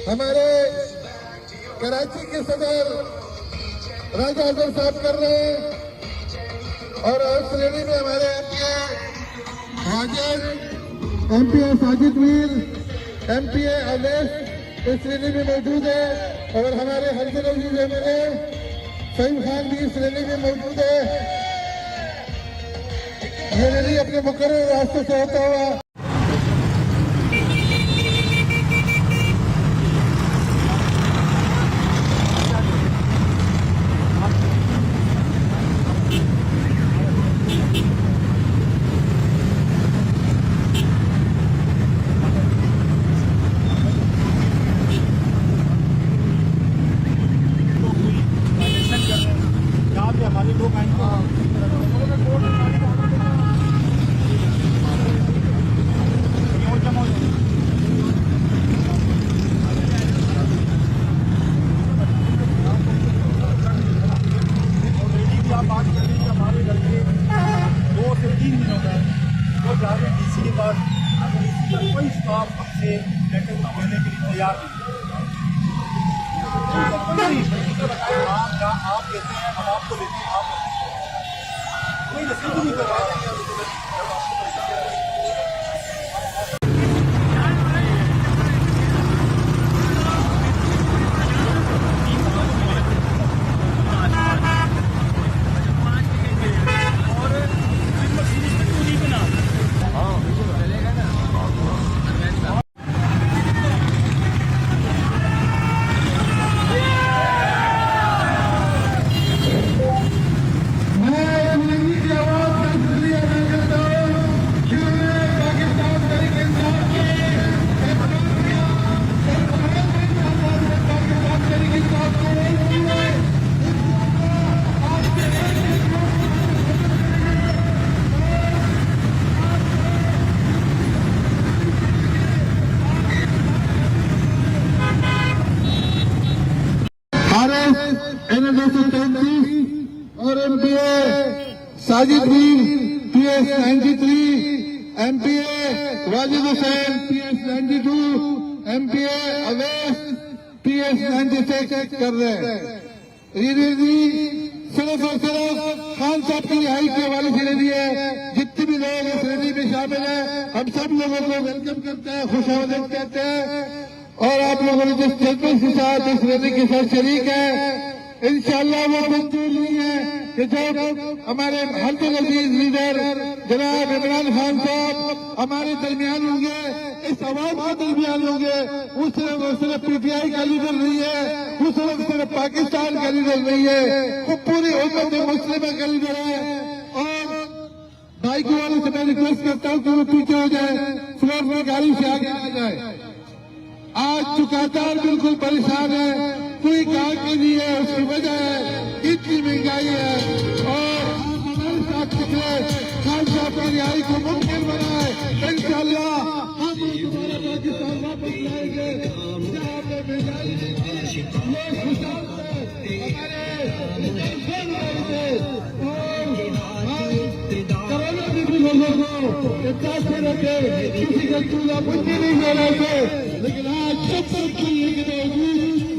हमारे कराची के सदर राजा अजहर साहब कर रहे हैं और श्रेणी में हमारे एमपीए साजिद मीर, एमपीए अवैस इस श्रेणी में मौजूद है और हमारे हल्दर अजीज एमएलए सईद खान भी इस श्रेणी में मौजूद है। ये रैली अपने मुकर्रर रास्ते से होता हुआ डीसी के पास कोई स्टाफ हमसे लेटर देने के लिए तैयार नहीं। आप लेते हैं, हम आपको लेते हैं, आप कोई रसीद नहीं करवाएंगे। और MPa Sajid Mir PS 93, MPa Wajid Hussain PS 92, MPa Awais PS 96 कर रहे हैं। सिर्फ और सिर्फ खान साहब की रिहाई के हवाले से रैली है। जितने भी लोग इस रैली में शामिल हैं, हम सब लोगों को वेलकम करते हैं, खुशामदीद कहते हैं और आप लोगों ने जिस जज्बे के साथ इस रैली के साथ शरीक है, इंशाअल्लाह वो मंजूर नहीं है कि जब हमारे हल्दर अजीज लीडर जनाब इमरान खान साहब हमारे दरमियान होंगे, इस आवाम के दरमियान होंगे, वो सिर्फ PTI का लीडर नहीं है, वो सिर्फ पाकिस्तान का लीडर नहीं है, वो पूरी उम्मत मुस्लिम का लीडर है। और बाइकों वालों से मैं रिक्वेस्ट करता हूँ कि वो पीछे हो जाए, फ्लोर में गाड़ी से आगे आ जाए। आज दुकानदार बिल्कुल परेशान है, कोई काम के लिए है, उसकी वजह है इतनी महंगाई है। और हमारे साथ निकले खान साहब की रिहाई को मुमकिन बनाए, इंशाअल्लाह हम दोबारा पाकिस्तान वापस लाएंगे। कोरोना के भी लोगों को रखे, किसी का चूल्हा बुद्धि नहीं दे रहे थे, लेकिन आज सब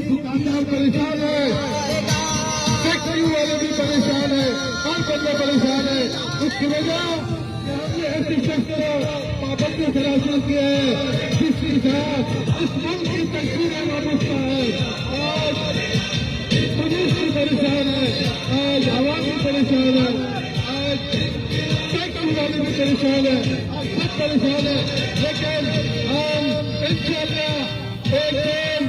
दुकानदार परेशान है, फैक्ट्री वाले भी परेशान है, हर बंदा परेशान है। उसकी वजह हमने ऐसे शख्स को पाबंदी से हासिल किया है जिसके साथ इस मुल्क की तस्वीरें वाबस्ता है। आज पुलिस भी परेशान है, आज आवाम भी परेशान है, आज फैक्ट्री वाले भी परेशान है, आज सब परेशान है। लेकिन हम इंशाअल्लाह एक दिन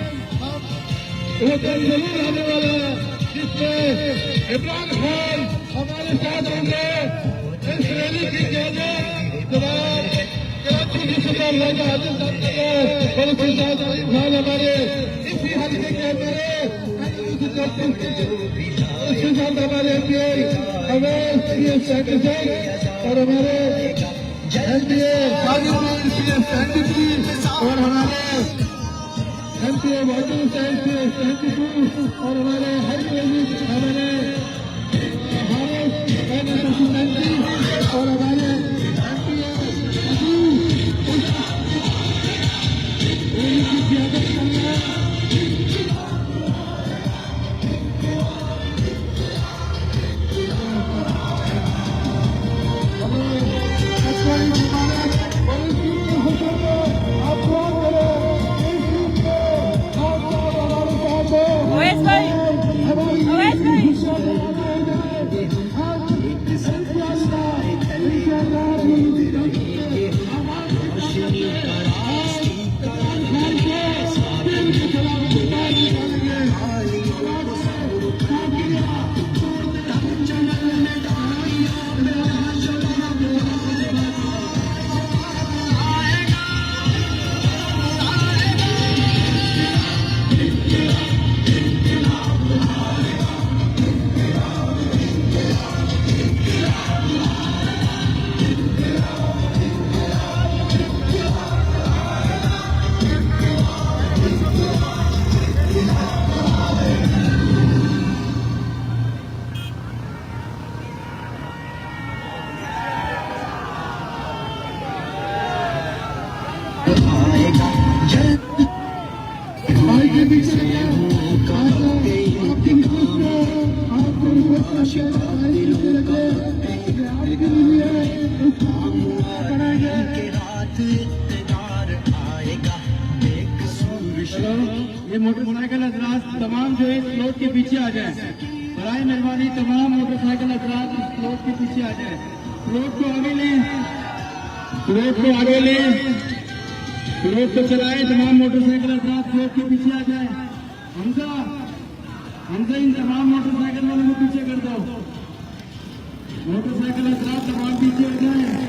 वो दिन जरूर आने वाला है जिसमें इमरान खान हमारे साथ होंगे। इस रैली की इजाजत जनाब कराची के सदर राजा अजहर साहब खान हमारे इसी हल्के के इसके साथ हमारे एमपीए अवैस PS 96 और हमारे एमपीए साजिद मीर PS 93 और हमारे एमपीए वाजिद हुसैन PS 92 और हमारे हमारे और हमारे एमपीए की क़यादत कर रहे हैं। के पीछे लगे आपकी रिक्वेस्ट को आपको रिक्वेस्ट करके पीछे लगे आपके लिए ये मोटरसाइकिल हजरात तमाम जो है स्लोट के पीछे आ जाए, बराए मेहरबानी तमाम मोटरसाइकिल हजरात स्लोट के पीछे आ जाए, स्लोट को आगे लें, स्लोट को आगे लें, स्लोट को चलाएं, तमाम मोटरसाइकिल हजरात स्लोट के पीछे आ जाए। हमजा हमजा इन तमाम मोटरसाइकिल वालों को पीछे कर दो, मोटरसाइकिल हजरात तमाम पीछे आ जाए।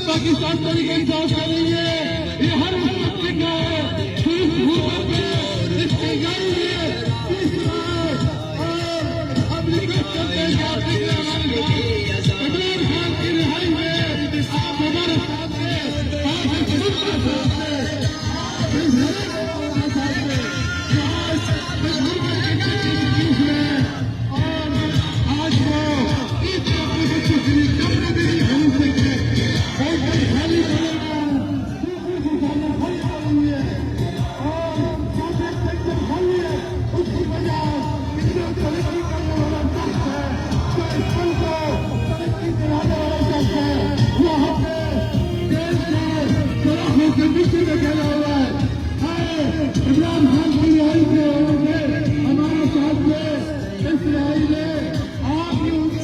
पाकिस्तान तरीके इंसाफ करेंगे, ये हर वक्त का है, इसके जाएंगे और हम रिक्वेस्ट करते हैं कि आप इमरान खान की रिहाई में आप हमारे साथ हैं, आज वो इस कमरे में नहीं हो सकते, इमरान खान की रिहाई से होंगे हमारे साथ में, इस रिहाई में आप ही होंगे